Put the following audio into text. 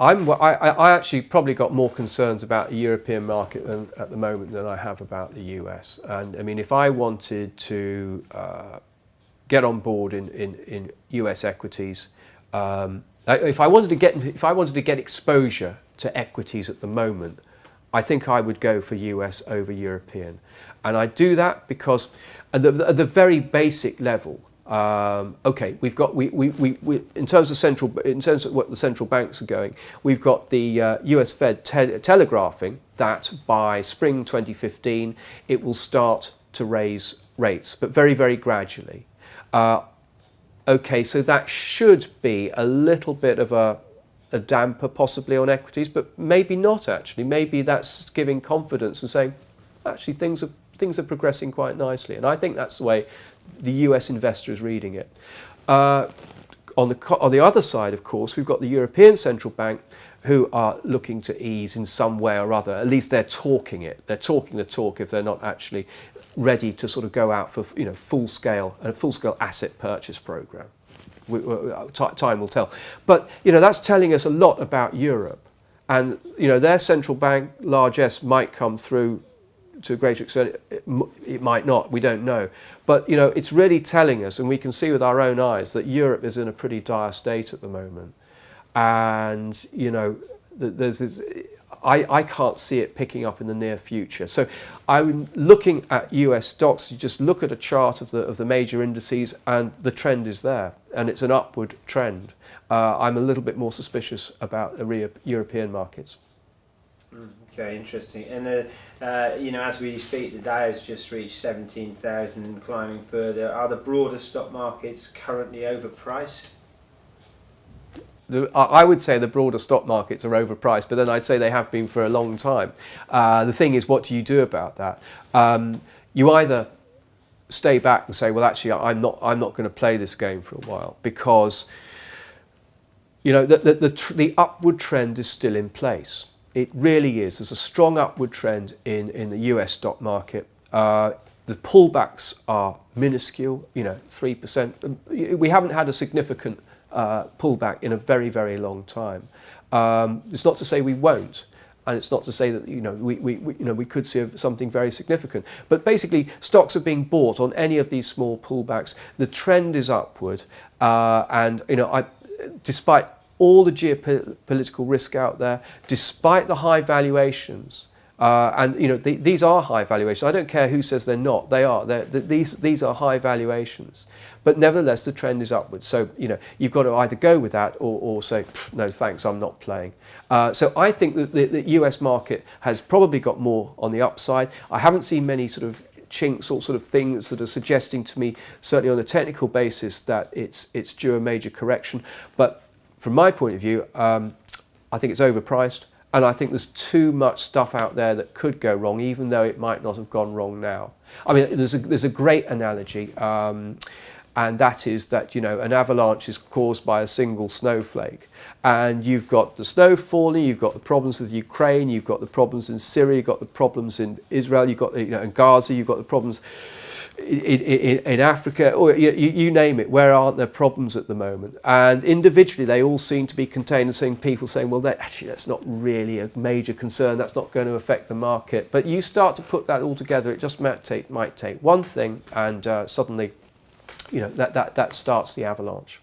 I actually probably got more concerns about the European market at the moment than I have about the US. And I mean, if I wanted to get on board in US equities, if I wanted to get exposure to equities at the moment, I think I would go for US over European. And I do that because at the very basic level, okay, we've got we in terms of what the central banks are going, we've got the US Fed telegraphing that by spring 2015 it will start to raise rates, but very, very gradually. Okay, so that should be a little bit of a damper possibly on equities, but maybe not actually. Maybe that's giving confidence and saying, actually things are progressing quite nicely. And I think that's the way the US investor is reading it. On the other side, of course, we've got the European Central Bank who are looking to ease in some way or other. At least they're talking it. They're talking the talk if they're not actually ready to sort of go out for a full-scale asset purchase program. Time will tell. But that's telling us a lot about Europe, and their central bank, large S, might come through to a greater extent. It might not. We don't know. But it's really telling us, and we can see with our own eyes, that Europe is in a pretty dire state at the moment. And there's this. I can't see it picking up in the near future. So I'm looking at US stocks. You just look at a chart of the major indices, and the trend is there, and it's an upward trend. I'm a little bit more suspicious about the European markets. Okay, interesting. And as we speak, the Dow has just reached 17,000 and climbing further. Are the broader stock markets currently overpriced? I would say the broader stock markets are overpriced, but then I'd say they have been for a long time. The thing is, what do you do about that? You either stay back and say, well, actually, I'm not going to play this game for a while, because the upward trend is still in place. It really is. There's a strong upward trend in the US stock market. The pullbacks are minuscule, 3%. We haven't had a significant pullback in a very, very long time. It's not to say we won't, and it's not to say that we could see something very significant. But basically, stocks are being bought on any of these small pullbacks. The trend is upward, and despite all the geopolitical risk out there, despite the high valuations. These are high valuations. I don't care who says they're not. They are. These are high valuations. But nevertheless, the trend is upwards. So you've got to either go with that or say, no, thanks, I'm not playing. So I think that the US market has probably got more on the upside. I haven't seen many sort of chinks or sort of things that are suggesting to me, certainly on a technical basis, that it's due a major correction. But from my point of view, I think it's overpriced. And I think there's too much stuff out there that could go wrong, even though it might not have gone wrong now. I mean, there's a great analogy, and that is that an avalanche is caused by a single snowflake, and you've got the snow falling, you've got the problems with Ukraine, you've got the problems in Syria, you've got the problems in Israel, you've got in Gaza, you've got the problems in Africa, or you name it. Where aren't there problems at the moment? And individually, they all seem to be contained, and seeing people saying, well, that's not really a major concern. That's not going to affect the market. But you start to put that all together. It just might take one thing, and suddenly, that starts the avalanche.